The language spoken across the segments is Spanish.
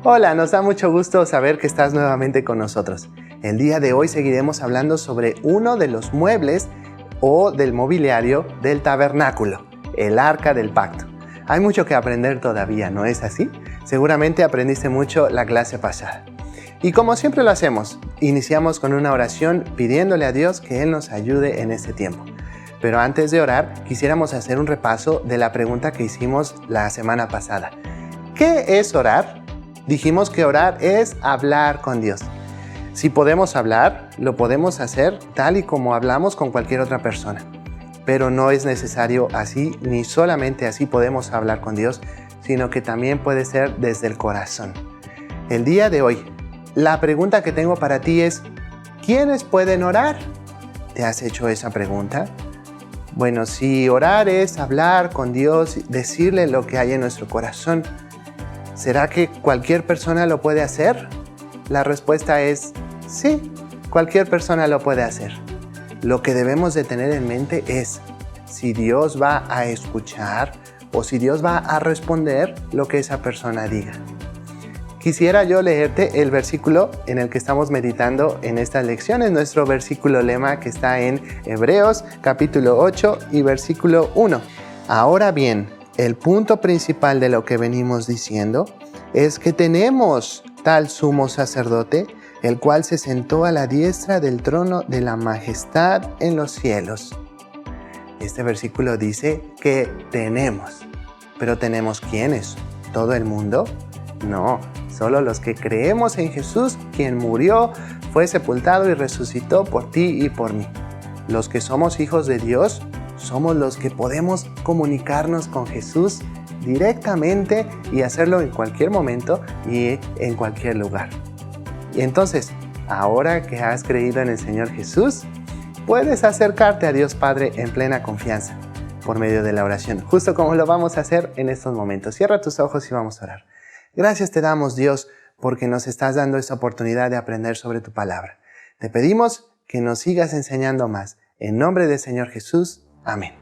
Hola, nos da mucho gusto saber que estás nuevamente con nosotros. El día de hoy seguiremos hablando sobre uno de los muebles o del mobiliario del tabernáculo, el Arca del Pacto. Hay mucho que aprender todavía, ¿no es así? Seguramente aprendiste mucho la clase pasada. Y como siempre lo hacemos, iniciamos con una oración pidiéndole a Dios que Él nos ayude en este tiempo. Pero antes de orar, quisiéramos hacer un repaso de la pregunta que hicimos la semana pasada. ¿Qué es orar? Dijimos que orar es hablar con Dios. Si podemos hablar, lo podemos hacer tal y como hablamos con cualquier otra persona. Pero no es necesario así, ni solamente así podemos hablar con Dios, sino que también puede ser desde el corazón. El día de hoy, la pregunta que tengo para ti es, ¿quiénes pueden orar? ¿Te has hecho esa pregunta? Bueno, si orar es hablar con Dios, decirle lo que hay en nuestro corazón, ¿será que cualquier persona lo puede hacer? La respuesta es sí, cualquier persona lo puede hacer. Lo que debemos de tener en mente es si Dios va a escuchar o si Dios va a responder lo que esa persona diga. Quisiera yo leerte el versículo en el que estamos meditando en estas lecciones, nuestro versículo lema que está en Hebreos capítulo 8 y versículo 1. Ahora bien, el punto principal de lo que venimos diciendo es que tenemos tal sumo sacerdote, el cual se sentó a la diestra del trono de la majestad en los cielos. Este versículo dice que tenemos. ¿Pero tenemos quiénes? ¿Todo el mundo? No, solo los que creemos en Jesús, quien murió, fue sepultado y resucitó por ti y por mí. Los que somos hijos de Dios, somos los que podemos comunicarnos con Jesús directamente y hacerlo en cualquier momento y en cualquier lugar. Y entonces, ahora que has creído en el Señor Jesús, puedes acercarte a Dios Padre en plena confianza por medio de la oración, justo como lo vamos a hacer en estos momentos. Cierra tus ojos y vamos a orar. Gracias te damos, Dios, porque nos estás dando esta oportunidad de aprender sobre tu palabra. Te pedimos que nos sigas enseñando más. En nombre del Señor Jesús. Amén.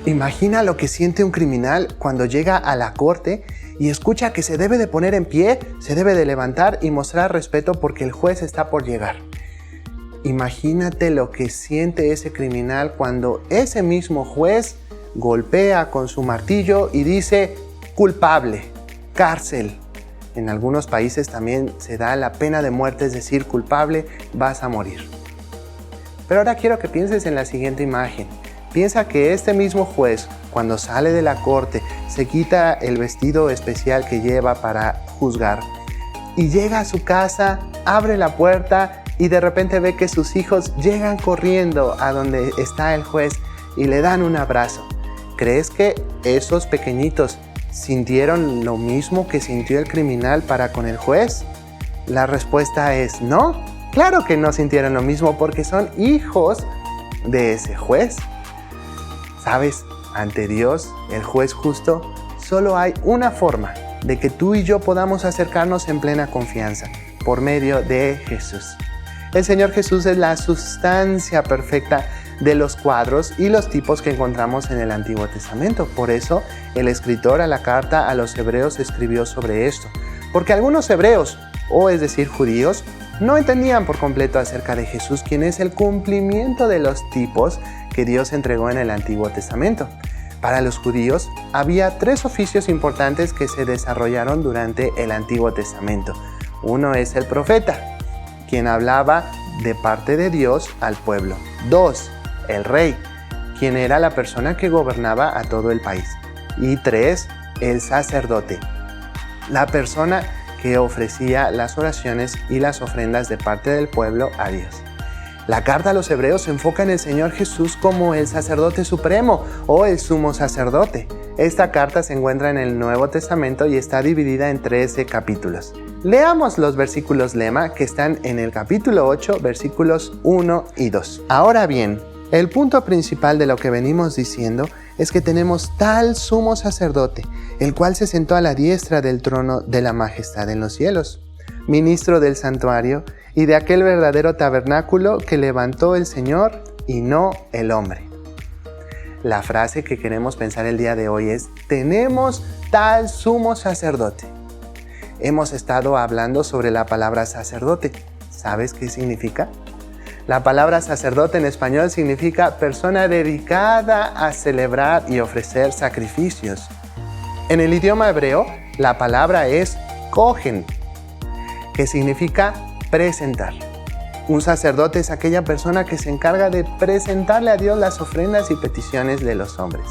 Imagina lo que siente un criminal cuando llega a la corte y escucha que se debe de poner en pie, se debe de levantar y mostrar respeto porque el juez está por llegar. Imagínate lo que siente ese criminal cuando ese mismo juez golpea con su martillo y dice culpable, cárcel. En algunos países también se da la pena de muerte, es decir, culpable, vas a morir. Pero ahora quiero que pienses en la siguiente imagen. Piensa que este mismo juez, cuando sale de la corte, se quita el vestido especial que lleva para juzgar y llega a su casa, abre la puerta y de repente ve que sus hijos llegan corriendo a donde está el juez y le dan un abrazo. ¿Crees que esos pequeñitos sintieron lo mismo que sintió el criminal para con el juez? La respuesta es no. Claro que no sintieron lo mismo porque son hijos de ese juez. ¿Sabes? Ante Dios, el juez justo, solo hay una forma de que tú y yo podamos acercarnos en plena confianza, por medio de Jesús. El Señor Jesús es la sustancia perfecta de los cuadros y los tipos que encontramos en el Antiguo Testamento. Por eso, el escritor a la carta a los hebreos escribió sobre esto. Porque algunos hebreos, o es decir, judíos, no entendían por completo acerca de Jesús, quien es el cumplimiento de los tipos que Dios entregó en el Antiguo Testamento. Para los judíos, había 3 oficios importantes que se desarrollaron durante el Antiguo Testamento. Uno es el profeta, quien hablaba de parte de Dios al pueblo. 2, el rey, quien era la persona que gobernaba a todo el país. Y 3, el sacerdote, la persona que ofrecía las oraciones y las ofrendas de parte del pueblo a Dios. La carta a los hebreos se enfoca en el Señor Jesús como el sacerdote supremo o el sumo sacerdote. Esta carta se encuentra en el Nuevo Testamento y está dividida en 13 capítulos. Leamos los versículos lema que están en el capítulo 8, versículos 1 y 2. Ahora bien, el punto principal de lo que venimos diciendo es que tenemos tal sumo sacerdote, el cual se sentó a la diestra del trono de la majestad en los cielos, ministro del santuario y de aquel verdadero tabernáculo que levantó el Señor y no el hombre. La frase que queremos pensar el día de hoy es: tenemos tal sumo sacerdote. Hemos estado hablando sobre la palabra sacerdote. ¿Sabes qué significa? La palabra sacerdote en español significa persona dedicada a celebrar y ofrecer sacrificios. En el idioma hebreo, la palabra es kohen, que significa presentar. Un sacerdote es aquella persona que se encarga de presentarle a Dios las ofrendas y peticiones de los hombres.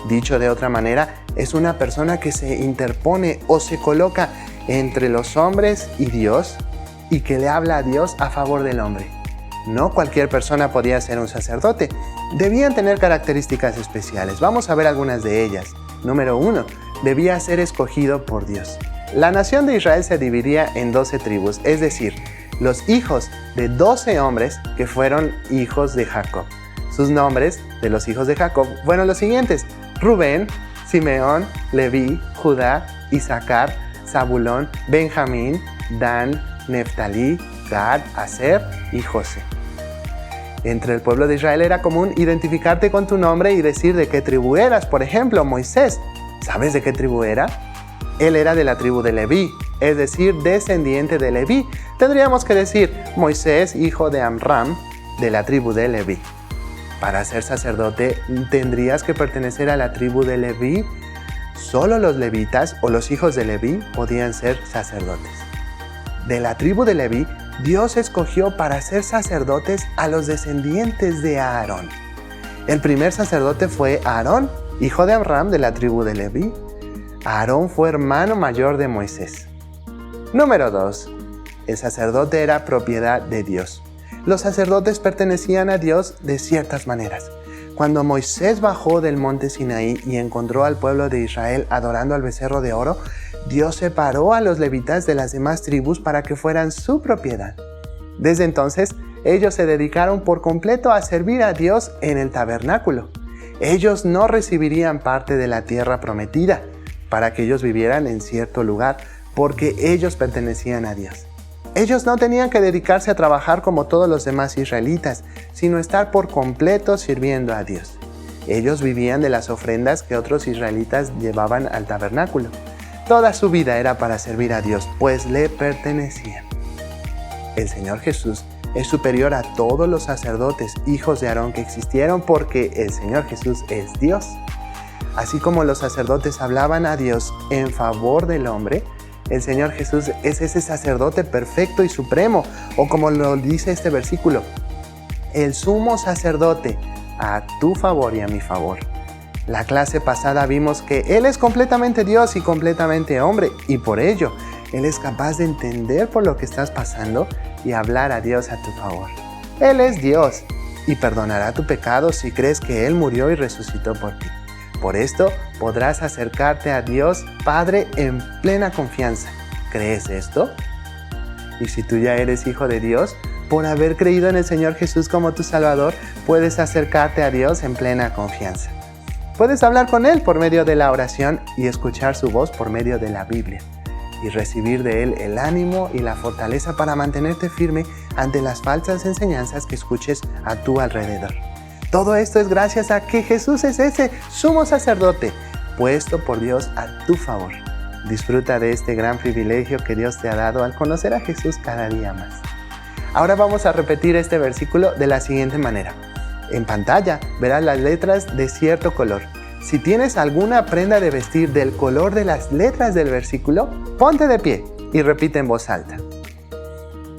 Dicho de otra manera, es una persona que se interpone o se coloca entre los hombres y Dios y que le habla a Dios a favor del hombre. No cualquier persona podía ser un sacerdote. Debían tener características especiales. Vamos a ver algunas de ellas. Número 1. Debía ser escogido por Dios. La nación de Israel se dividía en 12 tribus, es decir, los hijos de 12 hombres que fueron hijos de Jacob. Sus nombres de los hijos de Jacob fueron los siguientes: Rubén, Simeón, Leví, Judá, Isaacar, Zabulón, Benjamín, Dan, Neftalí, Gad, Aser y José. Entre el pueblo de Israel era común identificarte con tu nombre y decir de qué tribu eras. Por ejemplo, Moisés, ¿sabes de qué tribu era? Él era de la tribu de Leví, es decir, descendiente de Leví. Tendríamos que decir Moisés, hijo de Amram, de la tribu de Leví. Para ser sacerdote, tendrías que pertenecer a la tribu de Leví. Solo los levitas o los hijos de Leví podían ser sacerdotes. De la tribu de Leví, Dios escogió para ser sacerdotes a los descendientes de Aarón. El primer sacerdote fue Aarón, hijo de Amram de la tribu de Leví. Aarón fue hermano mayor de Moisés. Número 2. El sacerdote era propiedad de Dios. Los sacerdotes pertenecían a Dios de ciertas maneras. Cuando Moisés bajó del monte Sinaí y encontró al pueblo de Israel adorando al becerro de oro, Dios separó a los levitas de las demás tribus para que fueran su propiedad. Desde entonces, ellos se dedicaron por completo a servir a Dios en el tabernáculo. Ellos no recibirían parte de la tierra prometida para que ellos vivieran en cierto lugar, porque ellos pertenecían a Dios. Ellos no tenían que dedicarse a trabajar como todos los demás israelitas, sino estar por completo sirviendo a Dios. Ellos vivían de las ofrendas que otros israelitas llevaban al tabernáculo. Toda su vida era para servir a Dios, pues le pertenecían. El Señor Jesús es superior a todos los sacerdotes, hijos de Aarón que existieron, porque el Señor Jesús es Dios. Así como los sacerdotes hablaban a Dios en favor del hombre, el Señor Jesús es ese sacerdote perfecto y supremo, o como lo dice este versículo, el sumo sacerdote a tu favor y a mi favor. La clase pasada vimos que Él es completamente Dios y completamente hombre, y por ello Él es capaz de entender por lo que estás pasando y hablar a Dios a tu favor. Él es Dios y perdonará tu pecado si crees que Él murió y resucitó por ti. Por esto podrás acercarte a Dios Padre en plena confianza. ¿Crees esto? Y si tú ya eres hijo de Dios, por haber creído en el Señor Jesús como tu Salvador, puedes acercarte a Dios en plena confianza. Puedes hablar con Él por medio de la oración y escuchar su voz por medio de la Biblia, y recibir de Él el ánimo y la fortaleza para mantenerte firme ante las falsas enseñanzas que escuches a tu alrededor. Todo esto es gracias a que Jesús es ese sumo sacerdote puesto por Dios a tu favor. Disfruta de este gran privilegio que Dios te ha dado al conocer a Jesús cada día más. Ahora vamos a repetir este versículo de la siguiente manera. En pantalla verás las letras de cierto color. Si tienes alguna prenda de vestir del color de las letras del versículo, ponte de pie y repite en voz alta.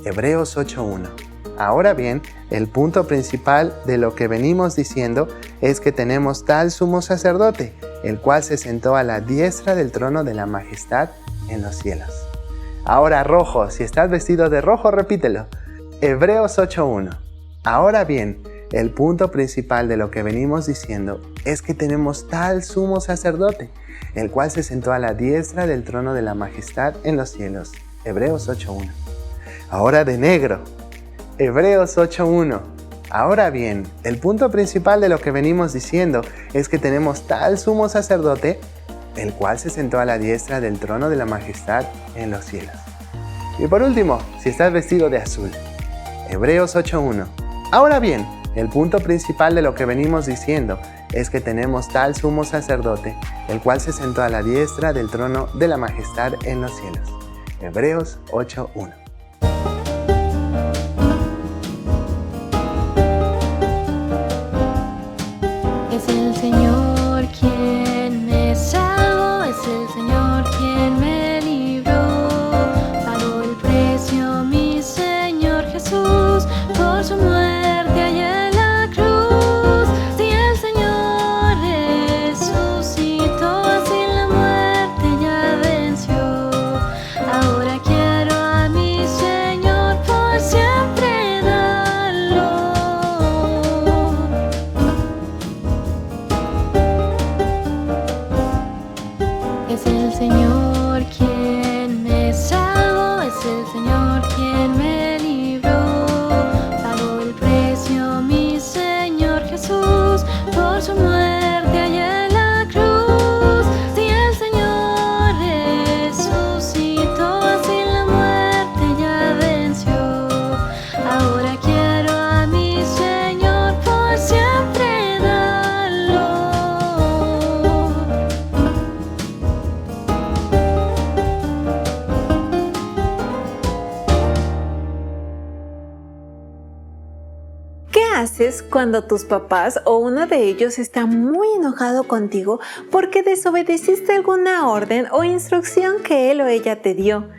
Hebreos 8:1. Ahora bien, el punto principal de lo que venimos diciendo es que tenemos tal sumo sacerdote, el cual se sentó a la diestra del trono de la majestad en los cielos. Ahora rojo, si estás vestido de rojo, repítelo. Hebreos 8:1. Ahora bien, el punto principal de lo que venimos diciendo es que tenemos tal sumo sacerdote, el cual se sentó a la diestra del trono de la majestad en los cielos. Hebreos 8:1. Ahora de negro. Hebreos 8:1. Ahora bien, el punto principal de lo que venimos diciendo es que tenemos tal sumo sacerdote, el cual se sentó a la diestra del trono de la majestad en los cielos. Y por último, si estás vestido de azul. Hebreos 8:1. Ahora bien, el punto principal de lo que venimos diciendo es que tenemos tal sumo sacerdote, el cual se sentó a la diestra del trono de la majestad en los cielos. Hebreos 8:1. Es el Señor quien me salvó, es el Señor quien me libró. Pagó el precio mi Señor Jesús por su muerte allá en la cruz. Si el Señor resucitó, así la muerte ya venció. Ahora quiero a mi Señor por siempre darlo. Es el Señor quien me salvó, es el Señor quien me libró. Pagó el precio mi Señor Jesús por su muerte allá en la cruz. Si el Señor resucitó, así la muerte ya venció. Ahora quiero a mi Señor por siempre darlo. ¿Qué haces cuando tus papás o uno de ellos está muy enojado contigo porque desobedeciste alguna orden o instrucción que él o ella te dio?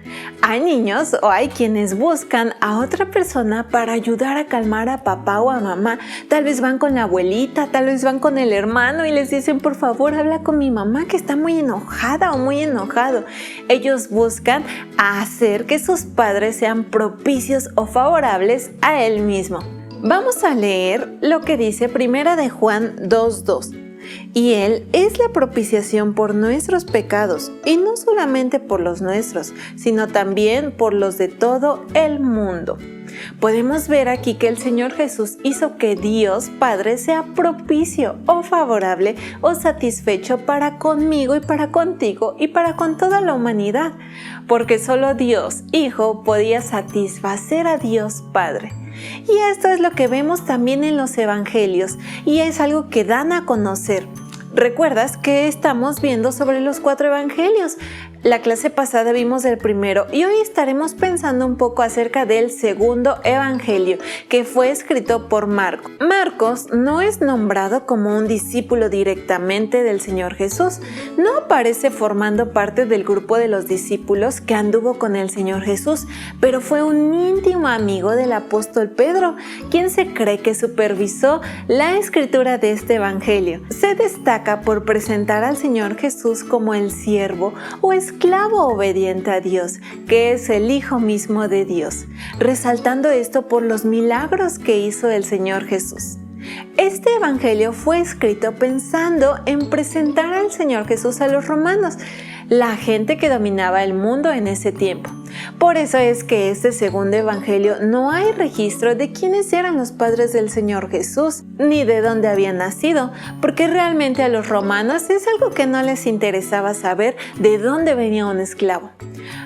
Hay niños o hay quienes buscan a otra persona para ayudar a calmar a papá o a mamá. Tal vez van con la abuelita, tal vez van con el hermano y les dicen: por favor, habla con mi mamá que está muy enojada o muy enojado. Ellos buscan hacer que sus padres sean propicios o favorables a él mismo. Vamos a leer lo que dice 1 de Juan 2:2. Y Él es la propiciación por nuestros pecados, y no solamente por los nuestros, sino también por los de todo el mundo. Podemos ver aquí que el Señor Jesús hizo que Dios Padre sea propicio o favorable o satisfecho para conmigo y para contigo y para con toda la humanidad, porque solo Dios Hijo podía satisfacer a Dios Padre. Y esto es lo que vemos también en los evangelios y es algo que dan a conocer. ¿Recuerdas que estamos viendo sobre los 4 evangelios? La clase pasada vimos el primero y hoy estaremos pensando un poco acerca del segundo evangelio, que fue escrito por Marcos. Marcos no es nombrado como un discípulo directamente del Señor Jesús. No aparece formando parte del grupo de los discípulos que anduvo con el Señor Jesús, pero fue un íntimo amigo del apóstol Pedro, quien se cree que supervisó la escritura de este evangelio. Se destaca por presentar al Señor Jesús como el siervo o esclavo obediente a Dios, que es el Hijo mismo de Dios, resaltando esto por los milagros que hizo el Señor Jesús. Este evangelio fue escrito pensando en presentar al Señor Jesús a los romanos, la gente que dominaba el mundo en ese tiempo. Por eso es que este segundo evangelio no hay registro de quiénes eran los padres del Señor Jesús, ni de dónde habían nacido, porque realmente a los romanos es algo que no les interesaba saber de dónde venía un esclavo.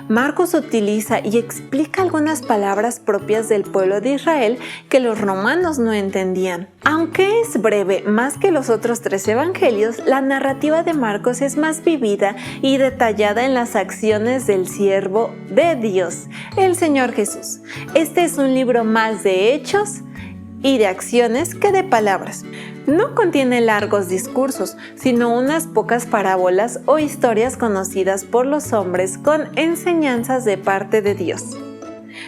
Marcos utiliza y explica algunas palabras propias del pueblo de Israel que los romanos no entendían. Aunque es breve más que los otros 3 evangelios, la narrativa de Marcos es más vivida y detallada en las acciones del siervo de Dios, el Señor Jesús. Este es un libro más de hechos y de acciones que de palabras. No contiene largos discursos, sino unas pocas parábolas o historias conocidas por los hombres con enseñanzas de parte de Dios.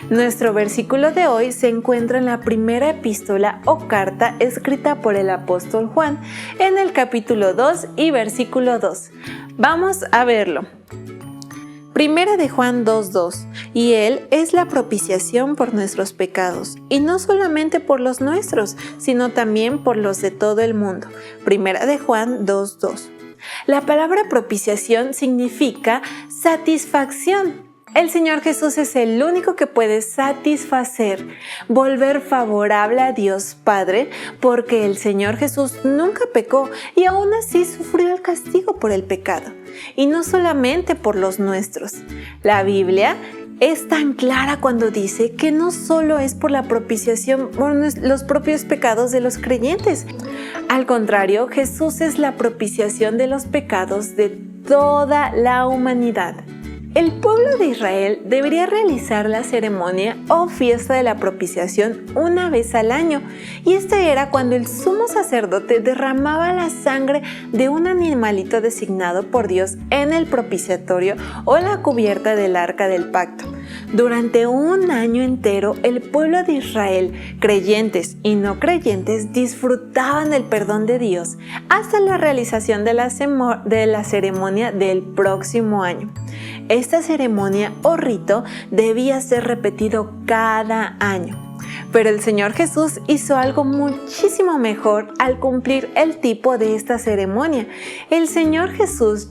Nuestro versículo de hoy se encuentra en la primera epístola o carta escrita por el apóstol Juan, en el capítulo 2 y versículo 2. Vamos a verlo. Primera de Juan 2:2, y Él es la propiciación por nuestros pecados, y no solamente por los nuestros, sino también por los de todo el mundo. Primera de Juan 2:2. La palabra propiciación significa satisfacción. El Señor Jesús es el único que puede satisfacer, volver favorable a Dios Padre, porque el Señor Jesús nunca pecó y aún así sufrió el castigo por el pecado, y no solamente por los nuestros. La Biblia es tan clara cuando dice que no solo es por la propiciación por los propios pecados de los creyentes. Al contrario, Jesús es la propiciación de los pecados de toda la humanidad. El pueblo de Israel debería realizar la ceremonia o fiesta de la propiciación una vez al año, y este era cuando el sumo sacerdote derramaba la sangre de un animalito designado por Dios en el propiciatorio o la cubierta del arca del pacto. Durante un año entero, el pueblo de Israel, creyentes y no creyentes, disfrutaban del perdón de Dios hasta la realización de la ceremonia del próximo año. Esta ceremonia o rito debía ser repetido cada año. Pero el Señor Jesús hizo algo muchísimo mejor al cumplir el tipo de esta ceremonia. El Señor Jesús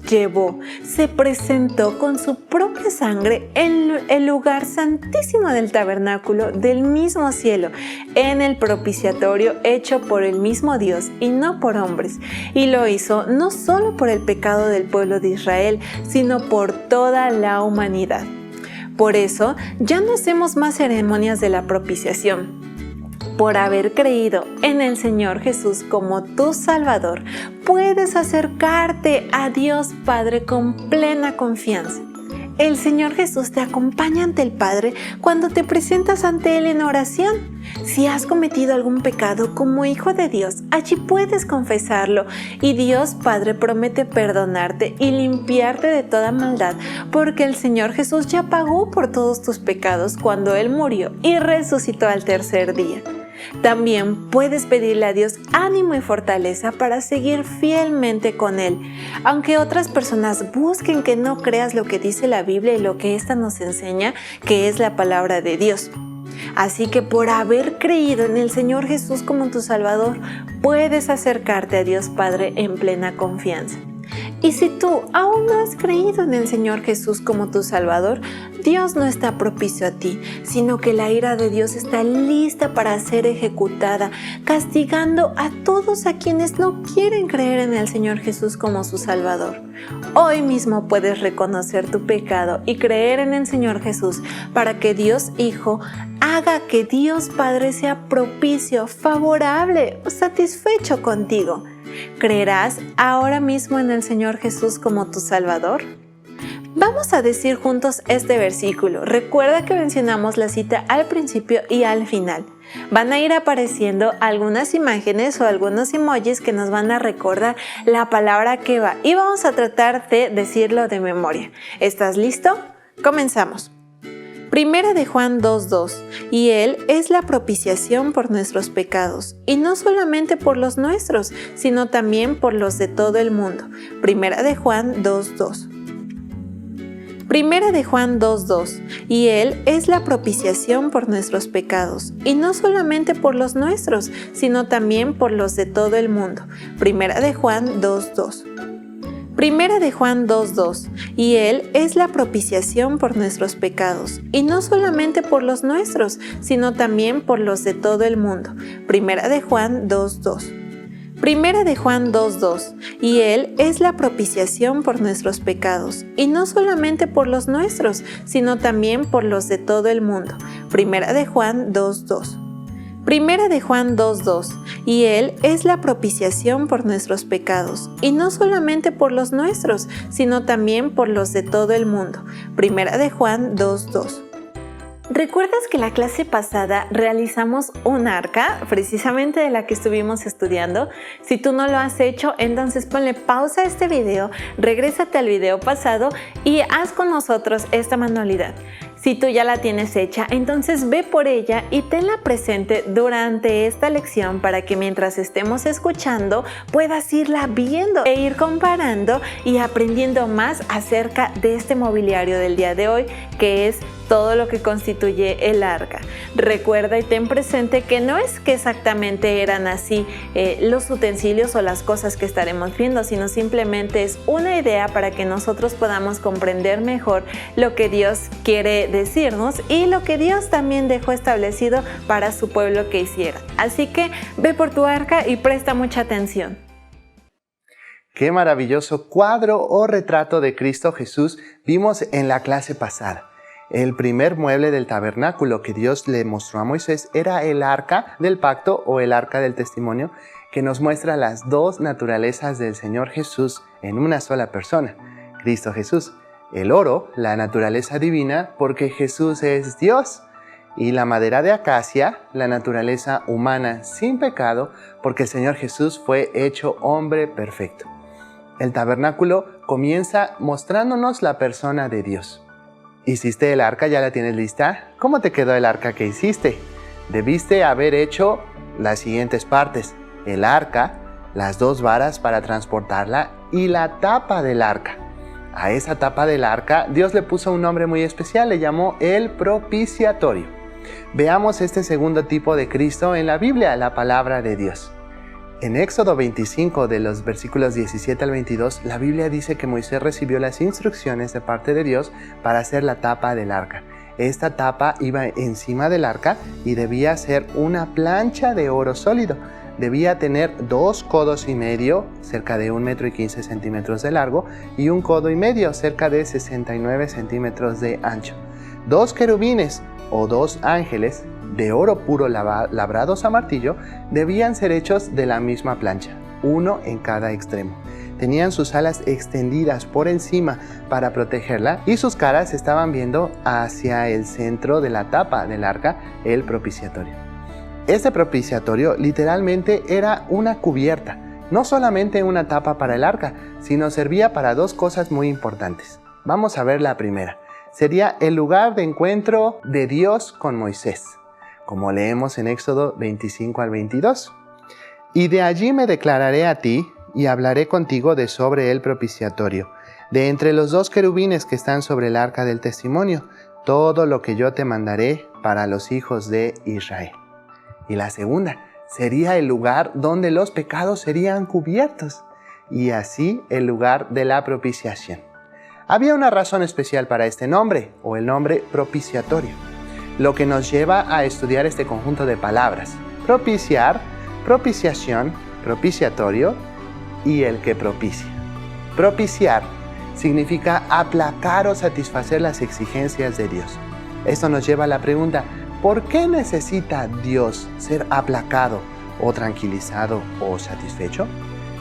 se presentó con su propia sangre en el lugar santísimo del tabernáculo del mismo cielo, en el propiciatorio hecho por el mismo Dios y no por hombres. Y lo hizo no solo por el pecado del pueblo de Israel, sino por toda la humanidad. Por eso, ya no hacemos más ceremonias de la propiciación. Por haber creído en el Señor Jesús como tu Salvador, puedes acercarte a Dios Padre con plena confianza. El Señor Jesús te acompaña ante el Padre cuando te presentas ante Él en oración. Si has cometido algún pecado como hijo de Dios, allí puedes confesarlo y Dios Padre promete perdonarte y limpiarte de toda maldad, porque el Señor Jesús ya pagó por todos tus pecados cuando Él murió y resucitó al tercer día. También puedes pedirle a Dios ánimo y fortaleza para seguir fielmente con Él, aunque otras personas busquen que no creas lo que dice la Biblia y lo que ésta nos enseña, que es la palabra de Dios. Así que por haber creído en el Señor Jesús como tu Salvador, puedes acercarte a Dios Padre en plena confianza. Y si tú aún no has creído en el Señor Jesús como tu Salvador, Dios no está propicio a ti, sino que la ira de Dios está lista para ser ejecutada, castigando a todos a quienes no quieren creer en el Señor Jesús como su Salvador. Hoy mismo puedes reconocer tu pecado y creer en el Señor Jesús para que Dios Hijo haga que Dios Padre sea propicio, favorable o satisfecho contigo. ¿Creerás ahora mismo en el Señor Jesús como tu Salvador? Vamos a decir juntos este versículo. Recuerda que mencionamos la cita al principio y al final. Van a ir apareciendo algunas imágenes o algunos emojis que nos van a recordar la palabra que va y vamos a tratar de decirlo de memoria. ¿Estás listo? Comenzamos. Primera de Juan 2:2, y Él es la propiciación por nuestros pecados, y no solamente por los nuestros, sino también por los de todo el mundo. Primera de Juan 2:2. Primera de Juan 2:2, y Él es la propiciación por nuestros pecados, y no solamente por los nuestros, sino también por los de todo el mundo. Primera de Juan 2:2. Primera de Juan 2:2, y Él es la propiciación por nuestros pecados, y no solamente por los nuestros, sino también por los de todo el mundo. Primera de Juan 2:2. Primera de Juan 2:2, y Él es la propiciación por nuestros pecados, y no solamente por los nuestros, sino también por los de todo el mundo. Primera de Juan 2:2. Primera de Juan 2:2, y Él es la propiciación por nuestros pecados, y no solamente por los nuestros, sino también por los de todo el mundo. Primera de Juan 2:2. ¿Recuerdas que la clase pasada realizamos un arca, precisamente de la que estuvimos estudiando? Si tú no lo has hecho, entonces ponle pausa a este video, regrésate al video pasado y haz con nosotros esta manualidad. Si tú ya la tienes hecha, entonces ve por ella y tenla presente durante esta lección para que mientras estemos escuchando puedas irla viendo e ir comparando y aprendiendo más acerca de este mobiliario del día de hoy, que es todo lo que constituye el arca. Recuerda y ten presente que no es que exactamente eran así los utensilios o las cosas que estaremos viendo, sino simplemente es una idea para que nosotros podamos comprender mejor lo que Dios quiere decirnos y lo que Dios también dejó establecido para su pueblo que hiciera. Así que ve por tu arca y presta mucha atención. Qué maravilloso cuadro o retrato de Cristo Jesús vimos en la clase pasada. El primer mueble del tabernáculo que Dios le mostró a Moisés era el arca del pacto o el arca del testimonio, que nos muestra las dos naturalezas del Señor Jesús en una sola persona, Cristo Jesús. El oro, la naturaleza divina, porque Jesús es Dios. Y la madera de acacia, la naturaleza humana sin pecado, porque el Señor Jesús fue hecho hombre perfecto. El tabernáculo comienza mostrándonos la persona de Dios. ¿Hiciste el arca? ¿Ya la tienes lista? ¿Cómo te quedó el arca que hiciste? Debiste haber hecho las siguientes partes: el arca, las dos varas para transportarla y la tapa del arca. A esa tapa del arca Dios le puso un nombre muy especial, le llamó el propiciatorio. Veamos este segundo tipo de Cristo en la Biblia, la palabra de Dios. En Éxodo 25, de los versículos 17 al 22, la Biblia dice que Moisés recibió las instrucciones de parte de Dios para hacer la tapa del arca. Esta tapa iba encima del arca y debía ser una plancha de oro sólido. Debía tener 2 codos y medio, cerca de 1,15 m de largo, y 1 codo y medio, cerca de 69 centímetros de ancho. 2 querubines o 2 ángeles de oro puro labrados a martillo debían ser hechos de la misma plancha, uno en cada extremo. Tenían sus alas extendidas por encima para protegerla y sus caras estaban viendo hacia el centro de la tapa del arca, el propiciatorio. Este propiciatorio literalmente era una cubierta, no solamente una tapa para el arca, sino servía para 2 cosas muy importantes. Vamos a ver la primera. Sería el lugar de encuentro de Dios con Moisés, como leemos en Éxodo 25 al 22. Y de allí me declararé a ti y hablaré contigo de sobre el propiciatorio, de entre los 2 querubines que están sobre el arca del testimonio, todo lo que yo te mandaré para los hijos de Israel. Y la segunda sería el lugar donde los pecados serían cubiertos, y así el lugar de la propiciación. Había una razón especial para este nombre, o el nombre propiciatorio, lo que nos lleva a estudiar este conjunto de palabras: propiciar, propiciación, propiciatorio y el que propicia. Propiciar significa aplacar o satisfacer las exigencias de Dios. Esto nos lleva a la pregunta: ¿por qué necesita Dios ser aplacado o tranquilizado o satisfecho?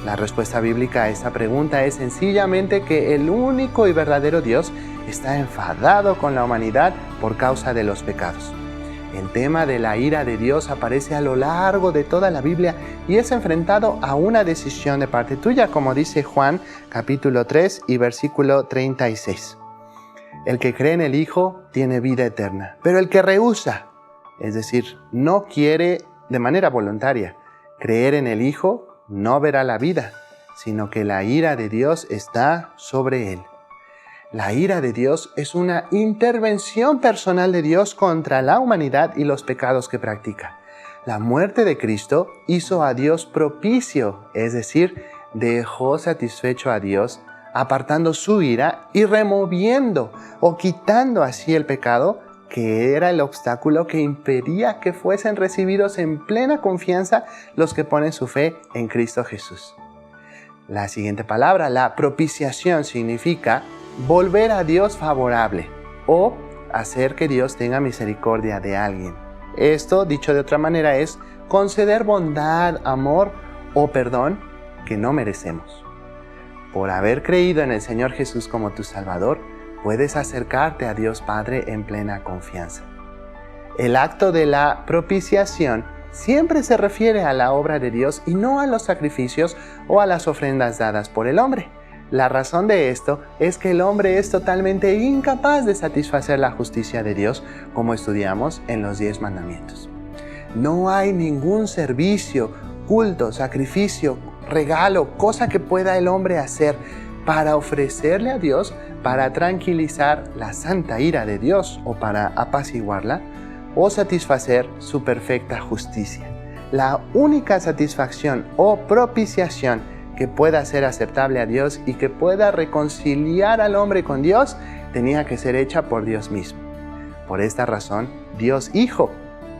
La respuesta bíblica a esta pregunta es sencillamente que el único y verdadero Dios está enfadado con la humanidad por causa de los pecados. El tema de la ira de Dios aparece a lo largo de toda la Biblia y es enfrentado a una decisión de parte tuya, como dice Juan capítulo 3 y versículo 36. El que cree en el Hijo tiene vida eterna, pero el que rehúsa, es decir, no quiere de manera voluntaria creer en el Hijo, no verá la vida, sino que la ira de Dios está sobre él. La ira de Dios es una intervención personal de Dios contra la humanidad y los pecados que practica. La muerte de Cristo hizo a Dios propicio, es decir, dejó satisfecho a Dios apartando su ira y removiendo o quitando así el pecado, que era el obstáculo que impedía que fuesen recibidos en plena confianza los que ponen su fe en Cristo Jesús. La siguiente palabra, la propiciación, significa volver a Dios favorable o hacer que Dios tenga misericordia de alguien. Esto, dicho de otra manera, es conceder bondad, amor o perdón que no merecemos. Por haber creído en el Señor Jesús como tu Salvador, puedes acercarte a Dios Padre en plena confianza. El acto de la propiciación siempre se refiere a la obra de Dios y no a los sacrificios o a las ofrendas dadas por el hombre. La razón de esto es que el hombre es totalmente incapaz de satisfacer la justicia de Dios, como estudiamos en los 10 mandamientos. No hay ningún servicio, culto, sacrificio, regalo, cosa que pueda el hombre hacer para ofrecerle a Dios, para tranquilizar la santa ira de Dios o para apaciguarla, o satisfacer su perfecta justicia. La única satisfacción o propiciación que pueda ser aceptable a Dios y que pueda reconciliar al hombre con Dios, tenía que ser hecha por Dios mismo. Por esta razón, Dios Hijo,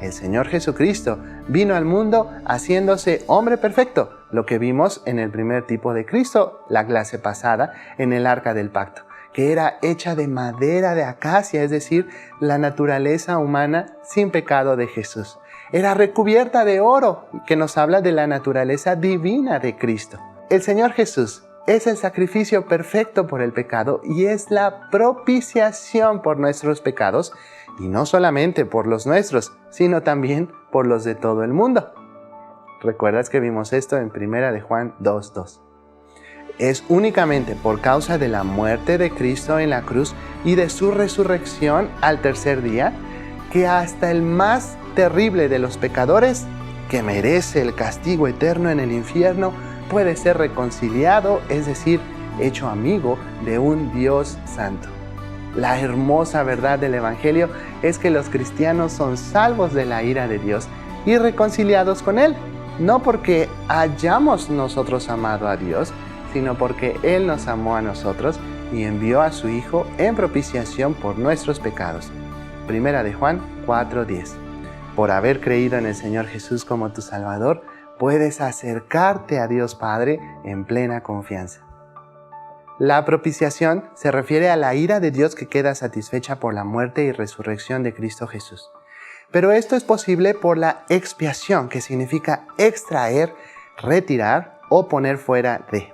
el Señor Jesucristo, vino al mundo haciéndose hombre perfecto, lo que vimos en el primer tipo de Cristo, la clase pasada, en el Arca del Pacto, que era hecha de madera de acacia, es decir, la naturaleza humana sin pecado de Jesús. Era recubierta de oro, que nos habla de la naturaleza divina de Cristo. El Señor Jesús es el sacrificio perfecto por el pecado y es la propiciación por nuestros pecados, y no solamente por los nuestros, sino también por los de todo el mundo. ¿Recuerdas que vimos esto en 1 de Juan 2:2? Es únicamente por causa de la muerte de Cristo en la cruz y de su resurrección al tercer día que hasta el más terrible de los pecadores, que merece el castigo eterno en el infierno, puede ser reconciliado, es decir, hecho amigo de un Dios santo. La hermosa verdad del Evangelio es que los cristianos son salvos de la ira de Dios y reconciliados con Él, no porque hayamos nosotros amado a Dios, sino porque Él nos amó a nosotros y envió a su Hijo en propiciación por nuestros pecados. 1 de Juan 4:10. Por haber creído en el Señor Jesús como tu Salvador, puedes acercarte a Dios Padre en plena confianza. La propiciación se refiere a la ira de Dios que queda satisfecha por la muerte y resurrección de Cristo Jesús. Pero esto es posible por la expiación, que significa extraer, retirar o poner fuera de.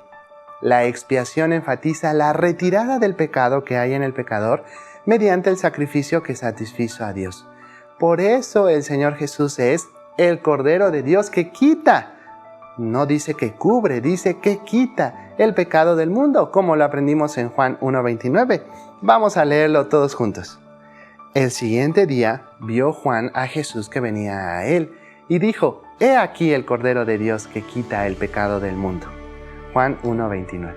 La expiación enfatiza la retirada del pecado que hay en el pecador mediante el sacrificio que satisfizo a Dios. Por eso el Señor Jesús es el Cordero de Dios que quita. No dice que cubre, dice que quita el pecado del mundo, como lo aprendimos en Juan 1:29. Vamos a leerlo todos juntos. El siguiente día vio Juan a Jesús que venía a él y dijo: «He aquí el Cordero de Dios que quita el pecado del mundo». Juan 1:29.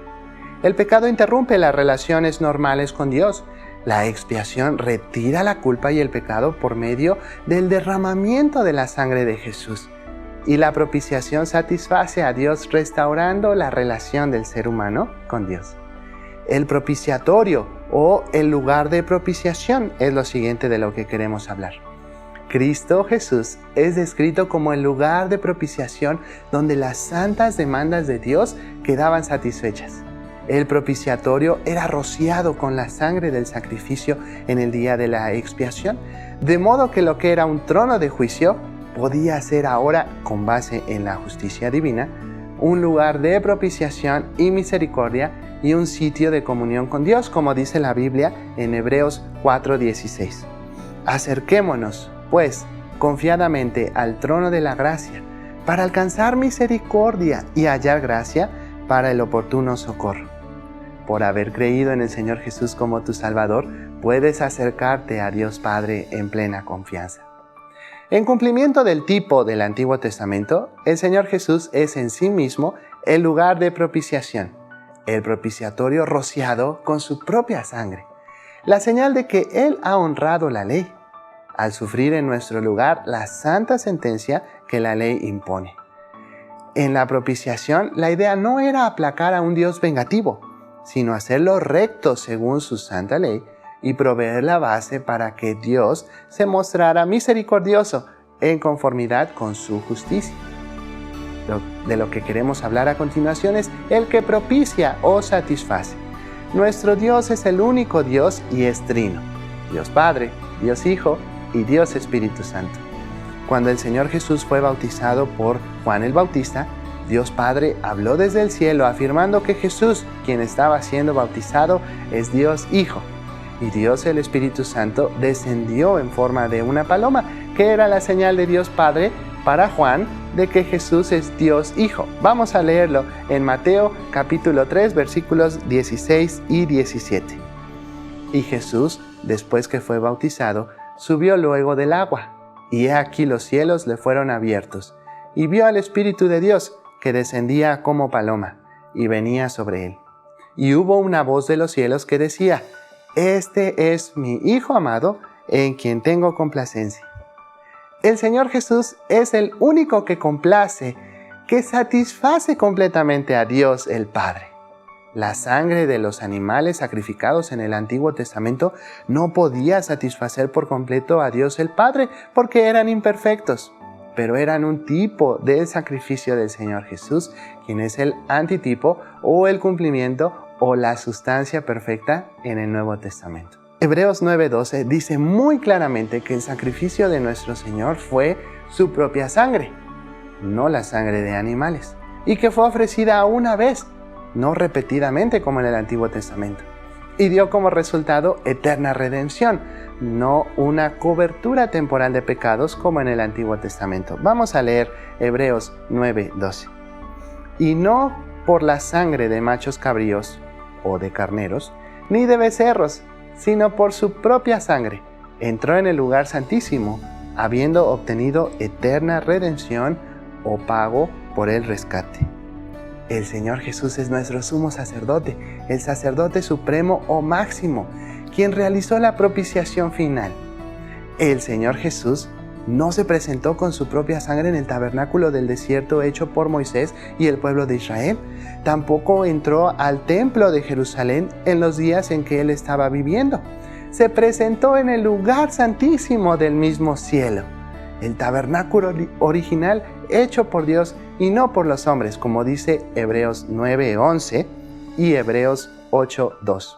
El pecado interrumpe las relaciones normales con Dios. La expiación retira la culpa y el pecado por medio del derramamiento de la sangre de Jesús. Y la propiciación satisface a Dios restaurando la relación del ser humano con Dios. El propiciatorio o el lugar de propiciación es lo siguiente de lo que queremos hablar. Cristo Jesús es descrito como el lugar de propiciación donde las santas demandas de Dios quedaban satisfechas. El propiciatorio era rociado con la sangre del sacrificio en el día de la expiación, de modo que lo que era un trono de juicio podía ser ahora, con base en la justicia divina, un lugar de propiciación y misericordia y un sitio de comunión con Dios, como dice la Biblia en Hebreos 4:16. Acerquémonos, pues, confiadamente al trono de la gracia, para alcanzar misericordia y hallar gracia para el oportuno socorro. Por haber creído en el Señor Jesús como tu Salvador, puedes acercarte a Dios Padre en plena confianza. En cumplimiento del tipo del Antiguo Testamento, el Señor Jesús es en sí mismo el lugar de propiciación, el propiciatorio rociado con su propia sangre, la señal de que Él ha honrado la ley, al sufrir en nuestro lugar la santa sentencia que la ley impone. En la propiciación, la idea no era aplacar a un Dios vengativo, sino hacer lo recto según su santa ley y proveer la base para que Dios se mostrara misericordioso en conformidad con su justicia. De lo que queremos hablar a continuación es el que propicia o satisface. Nuestro Dios es el único Dios y es trino: Dios Padre, Dios Hijo y Dios Espíritu Santo. Cuando el Señor Jesús fue bautizado por Juan el Bautista, Dios Padre habló desde el cielo afirmando que Jesús, quien estaba siendo bautizado, es Dios Hijo. Y Dios el Espíritu Santo descendió en forma de una paloma, que era la señal de Dios Padre para Juan de que Jesús es Dios Hijo. Vamos a leerlo en Mateo capítulo 3, versículos 16 y 17. Y Jesús, después que fue bautizado, subió luego del agua, y he aquí los cielos le fueron abiertos, y vio al Espíritu de Dios, que descendía como paloma, y venía sobre él. Y hubo una voz de los cielos que decía: Este es mi Hijo amado, en quien tengo complacencia. El Señor Jesús es el único que complace, que satisface completamente a Dios el Padre. La sangre de los animales sacrificados en el Antiguo Testamento no podía satisfacer por completo a Dios el Padre porque eran imperfectos, pero eran un tipo del sacrificio del Señor Jesús, quien es el antitipo o el cumplimiento o la sustancia perfecta en el Nuevo Testamento. Hebreos 9:12 dice muy claramente que el sacrificio de nuestro Señor fue su propia sangre, no la sangre de animales, y que fue ofrecida una vez, no repetidamente como en el Antiguo Testamento, y dio como resultado eterna redención, no una cobertura temporal de pecados como en el Antiguo Testamento. Vamos a leer Hebreos 9:12. Y no por la sangre de machos cabríos o de carneros, ni de becerros, sino por su propia sangre, entró en el lugar santísimo, habiendo obtenido eterna redención o pago por el rescate. El Señor Jesús es nuestro sumo sacerdote, el sacerdote supremo o máximo, quien realizó la propiciación final. El Señor Jesús no se presentó con su propia sangre en el tabernáculo del desierto hecho por Moisés y el pueblo de Israel. Tampoco entró al templo de Jerusalén en los días en que él estaba viviendo. Se presentó en el lugar santísimo del mismo cielo, el tabernáculo original hecho por Dios y no por los hombres, como dice Hebreos 9:11 y Hebreos 8:2.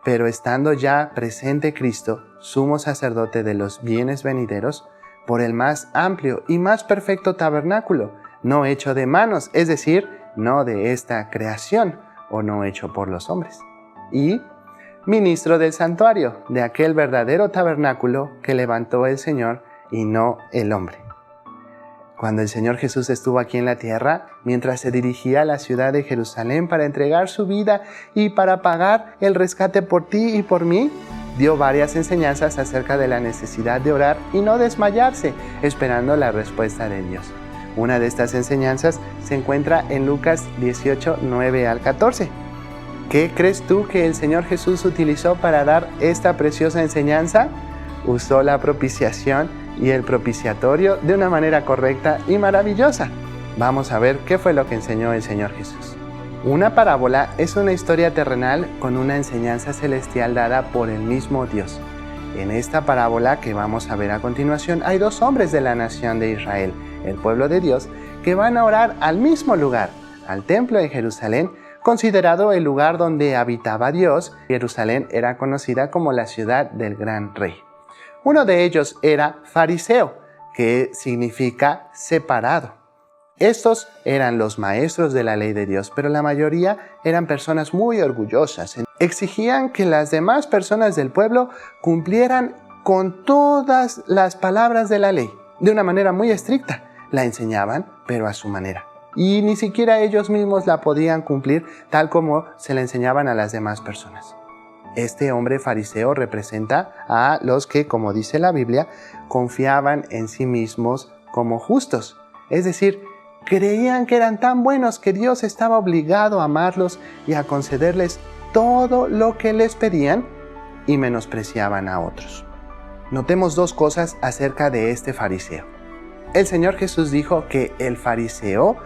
Pero estando ya presente Cristo, sumo sacerdote de los bienes venideros, por el más amplio y más perfecto tabernáculo, no hecho de manos, es decir, no de esta creación, o no hecho por los hombres. Y ministro del santuario, de aquel verdadero tabernáculo que levantó el Señor y no el hombre. Cuando el Señor Jesús estuvo aquí en la tierra, mientras se dirigía a la ciudad de Jerusalén para entregar su vida y para pagar el rescate por ti y por mí, dio varias enseñanzas acerca de la necesidad de orar y no desmayarse, esperando la respuesta de Dios. Una de estas enseñanzas se encuentra en Lucas 18, 9 al 14. ¿Qué crees tú que el Señor Jesús utilizó para dar esta preciosa enseñanza? Usó la propiciación y el propiciatorio de una manera correcta y maravillosa. Vamos a ver qué fue lo que enseñó el Señor Jesús. Una parábola es una historia terrenal con una enseñanza celestial dada por el mismo Dios. En esta parábola que vamos a ver a continuación hay dos hombres de la nación de Israel, el pueblo de Dios, que van a orar al mismo lugar, al templo de Jerusalén, considerado el lugar donde habitaba Dios. Jerusalén era conocida como la ciudad del gran rey. Uno de ellos era fariseo, que significa separado. Estos eran los maestros de la ley de Dios, pero la mayoría eran personas muy orgullosas. Exigían que las demás personas del pueblo cumplieran con todas las palabras de la ley, de una manera muy estricta. La enseñaban, pero a su manera. Y ni siquiera ellos mismos la podían cumplir tal como se la enseñaban a las demás personas. Este hombre fariseo representa a los que, como dice la Biblia, confiaban en sí mismos como justos. Es decir, creían que eran tan buenos que Dios estaba obligado a amarlos y a concederles todo lo que les pedían, y menospreciaban a otros. Notemos dos cosas acerca de este fariseo. El Señor Jesús dijo que el fariseo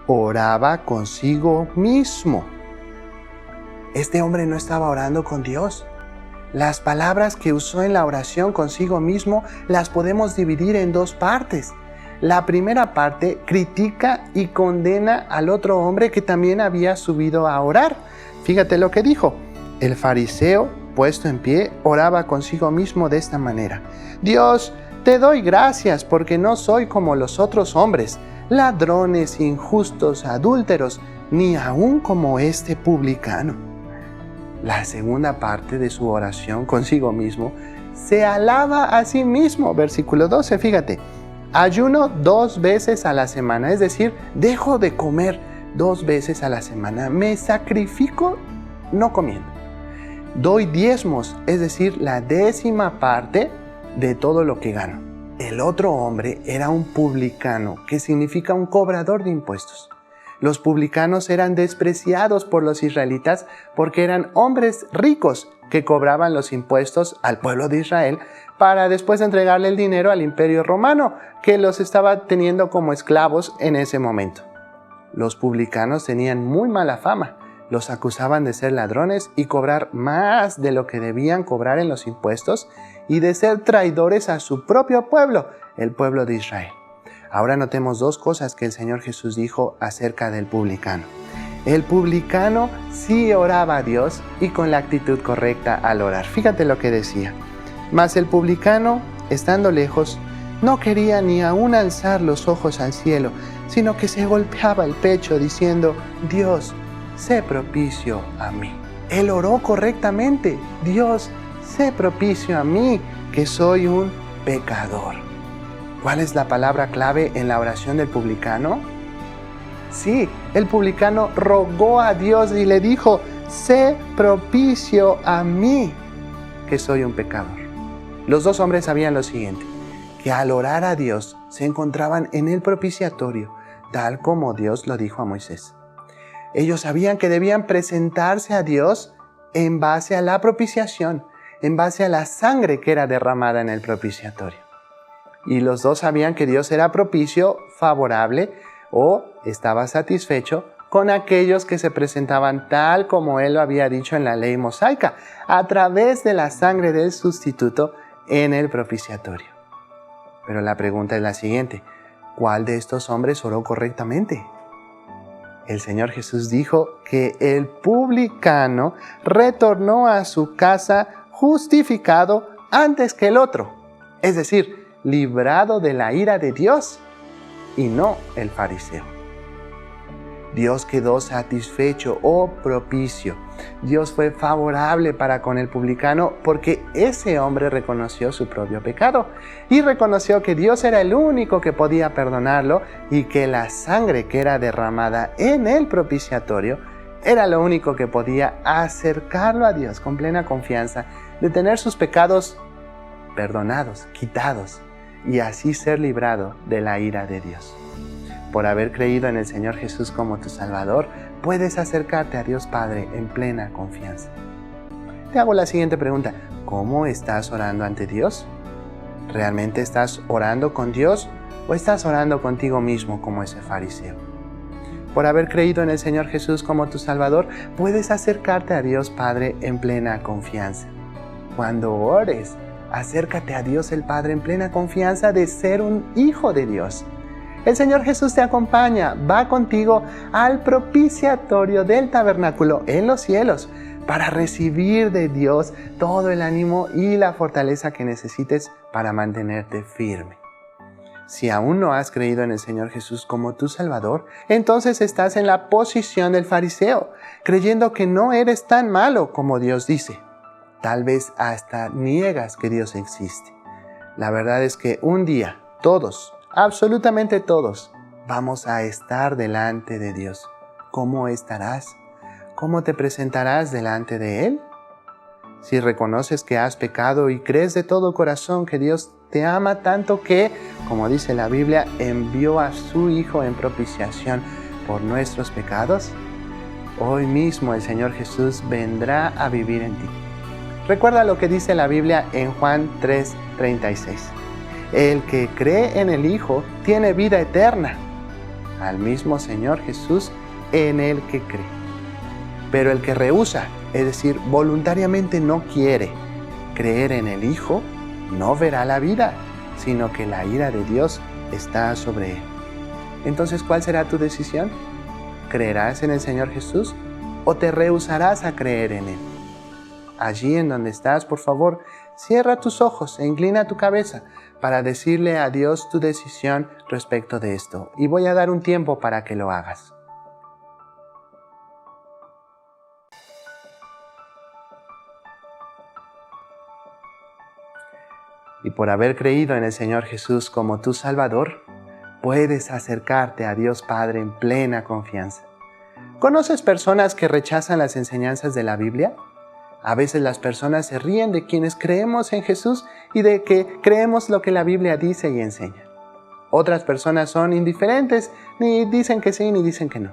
oraba consigo mismo. Este hombre no estaba orando con Dios. Las palabras que usó en la oración consigo mismo las podemos dividir en dos partes. La primera parte critica y condena al otro hombre que también había subido a orar. Fíjate lo que dijo. El fariseo, puesto en pie, oraba consigo mismo de esta manera: Dios, te doy gracias porque no soy como los otros hombres, ladrones, injustos, adúlteros, ni aún como este publicano. La segunda parte de su oración consigo mismo se alaba a sí mismo. Versículo 12, fíjate. Ayuno 2 veces a la semana, es decir, dejo de comer 2 veces a la semana. Me sacrifico no comiendo. Doy diezmos, es decir, la 10ª parte de todo lo que gano. El otro hombre era un publicano, que significa un cobrador de impuestos. Los publicanos eran despreciados por los israelitas porque eran hombres ricos que cobraban los impuestos al pueblo de Israel para después entregarle el dinero al imperio romano, que los estaba teniendo como esclavos en ese momento. Los publicanos tenían muy mala fama. Los acusaban de ser ladrones y cobrar más de lo que debían cobrar en los impuestos y de ser traidores a su propio pueblo, el pueblo de Israel. Ahora notemos 2 cosas que el Señor Jesús dijo acerca del publicano. El publicano sí oraba a Dios y con la actitud correcta al orar. Fíjate lo que decía. Mas el publicano, estando lejos, no quería ni aún alzar los ojos al cielo, sino que se golpeaba el pecho diciendo: Dios, sé propicio a mí. Él oró correctamente: Dios, sé propicio a mí, que soy un pecador. ¿Cuál es la palabra clave en la oración del publicano? Sí, el publicano rogó a Dios y le dijo: sé propicio a mí, que soy un pecador. Los 2 hombres sabían lo siguiente, que al orar a Dios se encontraban en el propiciatorio, tal como Dios lo dijo a Moisés. Ellos sabían que debían presentarse a Dios en base a la propiciación, en base a la sangre que era derramada en el propiciatorio. Y los 2 sabían que Dios era propicio, favorable, o estaba satisfecho con aquellos que se presentaban tal como Él lo había dicho en la ley mosaica, a través de la sangre del sustituto en el propiciatorio. Pero la pregunta es la siguiente: ¿cuál de estos hombres oró correctamente? El Señor Jesús dijo que el publicano retornó a su casa justificado antes que el otro, es decir, librado de la ira de Dios, y no el fariseo. Dios quedó satisfecho o propicio. Dios fue favorable para con el publicano porque ese hombre reconoció su propio pecado y reconoció que Dios era el único que podía perdonarlo y que la sangre que era derramada en el propiciatorio era lo único que podía acercarlo a Dios con plena confianza de tener sus pecados perdonados, quitados, y así ser librado de la ira de Dios. Por haber creído en el Señor Jesús como tu Salvador, puedes acercarte a Dios Padre en plena confianza. Te hago la siguiente pregunta: ¿cómo estás orando ante Dios? ¿Realmente estás orando con Dios o estás orando contigo mismo como ese fariseo? Por haber creído en el Señor Jesús como tu Salvador, puedes acercarte a Dios Padre en plena confianza. Cuando ores, acércate a Dios el Padre en plena confianza de ser un hijo de Dios. El Señor Jesús te acompaña, va contigo al propiciatorio del tabernáculo en los cielos para recibir de Dios todo el ánimo y la fortaleza que necesites para mantenerte firme. Si aún no has creído en el Señor Jesús como tu Salvador, entonces estás en la posición del fariseo, creyendo que no eres tan malo como Dios dice. Tal vez hasta niegas que Dios existe. La verdad es que un día todos, absolutamente todos, vamos a estar delante de Dios. ¿Cómo estarás? ¿Cómo te presentarás delante de Él? Si reconoces que has pecado y crees de todo corazón que Dios te ama tanto que, como dice la Biblia, envió a su Hijo en propiciación por nuestros pecados, hoy mismo el Señor Jesús vendrá a vivir en ti. Recuerda lo que dice la Biblia en Juan 3:36. El que cree en el Hijo tiene vida eterna, al mismo Señor Jesús en el que cree. Pero el que rehúsa es decir, voluntariamente no quiere creer en el Hijo, no verá la vida, sino que la ira de Dios está sobre él. Entonces, ¿cuál será tu decisión? ¿Creerás en el Señor Jesús o te rehusarás a creer en Él? Allí en donde estás, por favor, cierra tus ojos e inclina tu cabeza para decirle a Dios tu decisión respecto de esto. Y voy a dar un tiempo para que lo hagas. Y por haber creído en el Señor Jesús como tu Salvador, puedes acercarte a Dios Padre en plena confianza. ¿Conoces personas que rechazan las enseñanzas de la Biblia? A veces las personas se ríen de quienes creemos en Jesús y de que creemos lo que la Biblia dice y enseña. Otras personas son indiferentes, ni dicen que sí ni dicen que no.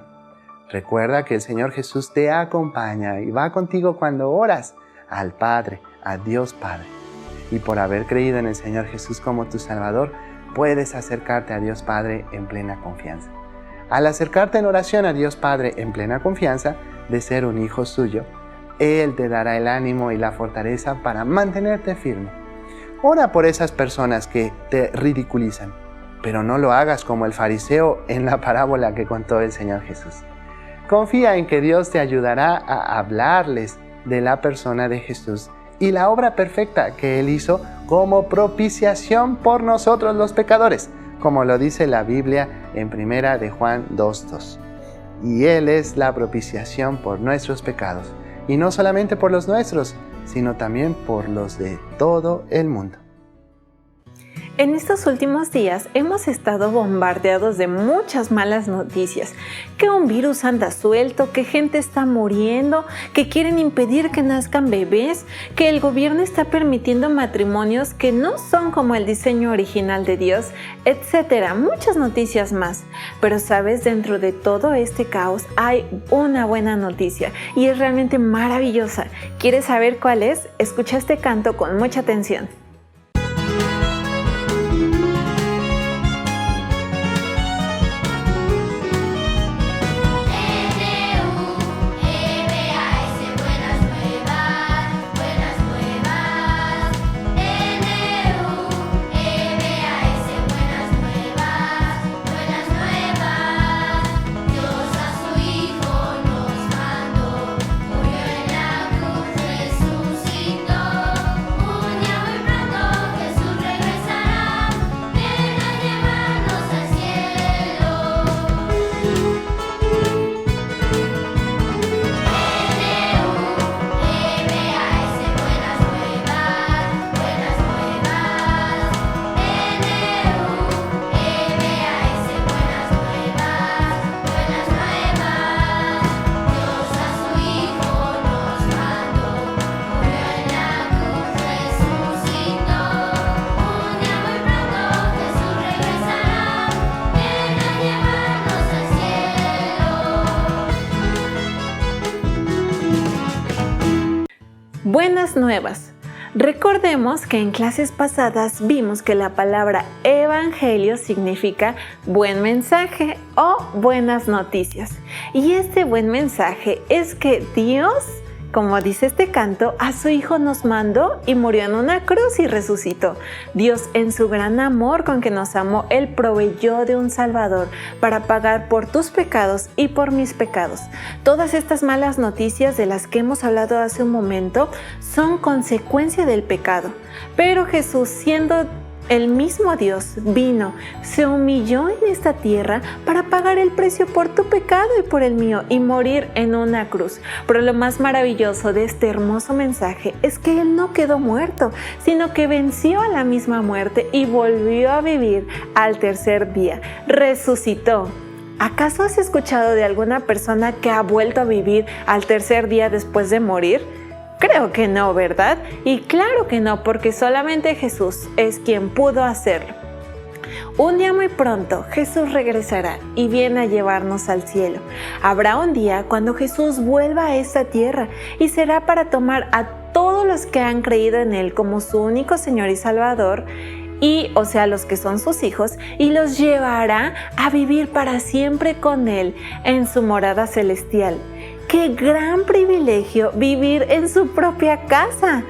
Recuerda que el Señor Jesús te acompaña y va contigo cuando oras al Padre, a Dios Padre. Y por haber creído en el Señor Jesús como tu Salvador, puedes acercarte a Dios Padre en plena confianza. Al acercarte en oración a Dios Padre en plena confianza de ser un hijo suyo, Él te dará el ánimo y la fortaleza para mantenerte firme. Ora por esas personas que te ridiculizan, pero no lo hagas como el fariseo en la parábola que contó el Señor Jesús. Confía en que Dios te ayudará a hablarles de la persona de Jesús y la obra perfecta que Él hizo como propiciación por nosotros los pecadores, como lo dice la Biblia en 1 de Juan 2:2. Y Él es la propiciación por nuestros pecados, y no solamente por los nuestros, sino también por los de todo el mundo. En estos últimos días hemos estado bombardeados de muchas malas noticias, que un virus anda suelto, que gente está muriendo, que quieren impedir que nazcan bebés, que el gobierno está permitiendo matrimonios que no son como el diseño original de Dios, etcétera, muchas noticias más. Pero sabes, dentro de todo este caos hay una buena noticia y es realmente maravillosa. ¿Quieres saber cuál es? Escucha este canto con mucha atención. Buenas nuevas. Recordemos que en clases pasadas vimos que la palabra evangelio significa buen mensaje o buenas noticias. Y este buen mensaje es que Dios, como dice este canto, a su Hijo nos mandó y murió en una cruz y resucitó. Dios, en su gran amor con que nos amó, Él proveyó de un Salvador para pagar por tus pecados y por mis pecados. Todas estas malas noticias de las que hemos hablado hace un momento son consecuencia del pecado. Pero Jesús, siendo el mismo Dios, vino, se humilló en esta tierra para pagar el precio por tu pecado y por el mío y morir en una cruz. Pero lo más maravilloso de este hermoso mensaje es que Él no quedó muerto, sino que venció a la misma muerte y volvió a vivir al tercer día. Resucitó. ¿Acaso has escuchado de alguna persona que ha vuelto a vivir al tercer día después de morir? Creo que no, ¿verdad? Y claro que no, porque solamente Jesús es quien pudo hacerlo. Un día muy pronto Jesús regresará y viene a llevarnos al cielo. Habrá un día cuando Jesús vuelva a esta tierra y será para tomar a todos los que han creído en Él como su único Señor y Salvador, o sea, los que son sus hijos, y los llevará a vivir para siempre con Él en su morada celestial. ¡Qué gran privilegio vivir en su propia casa!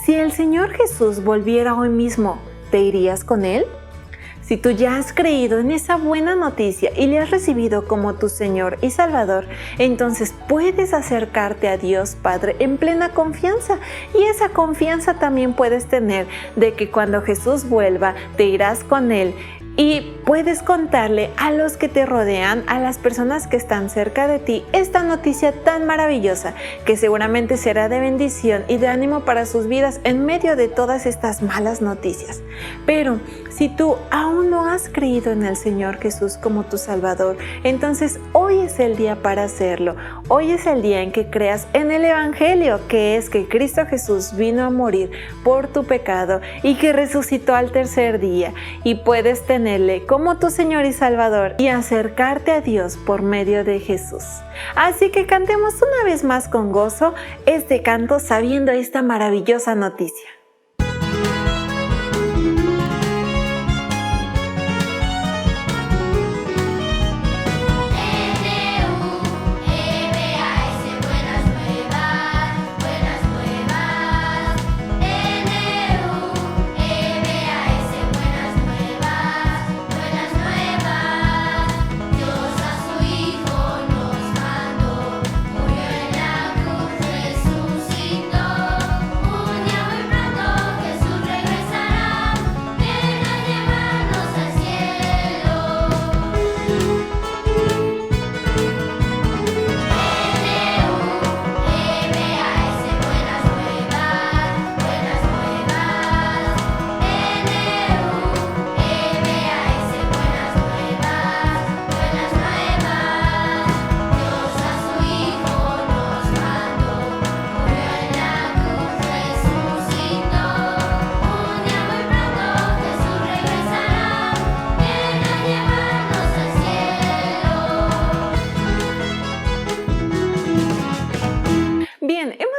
Si el Señor Jesús volviera hoy mismo, ¿te irías con Él? Si tú ya has creído en esa buena noticia y le has recibido como tu Señor y Salvador, entonces puedes acercarte a Dios Padre en plena confianza. Y esa confianza también puedes tener de que cuando Jesús vuelva, te irás con Él. Y puedes contarle a los que te rodean, a las personas que están cerca de ti, esta noticia tan maravillosa que seguramente será de bendición y de ánimo para sus vidas en medio de todas estas malas noticias. Pero si tú aún no has creído en el Señor Jesús como tu Salvador, entonces hoy es el día para hacerlo. Hoy es el día en que creas en el Evangelio, que es que Cristo Jesús vino a morir por tu pecado y que resucitó al tercer día, y puedes tenerle como tu Señor y Salvador y acercarte a Dios por medio de Jesús. Así que cantemos una vez más con gozo este canto sabiendo esta maravillosa noticia.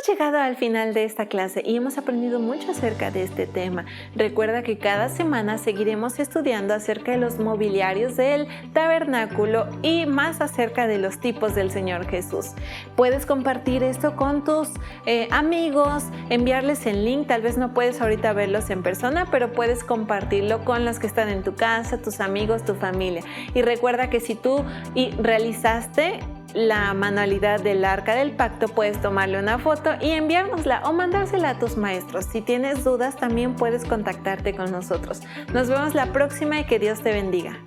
Llegado al final de esta clase y hemos aprendido mucho acerca de este tema. Recuerda que cada semana seguiremos estudiando acerca de los mobiliarios del tabernáculo y más acerca de los tipos del Señor Jesús. Puedes compartir esto con tus amigos, enviarles el link. Tal vez no puedes ahorita verlos en persona, pero puedes compartirlo con los que están en tu casa, tus amigos, tu familia. Y recuerda que si tú realizaste la manualidad del Arca del Pacto, puedes tomarle una foto y enviárnosla o mandársela a tus maestros. Si tienes dudas, también puedes contactarte con nosotros. Nos vemos la próxima y que Dios te bendiga.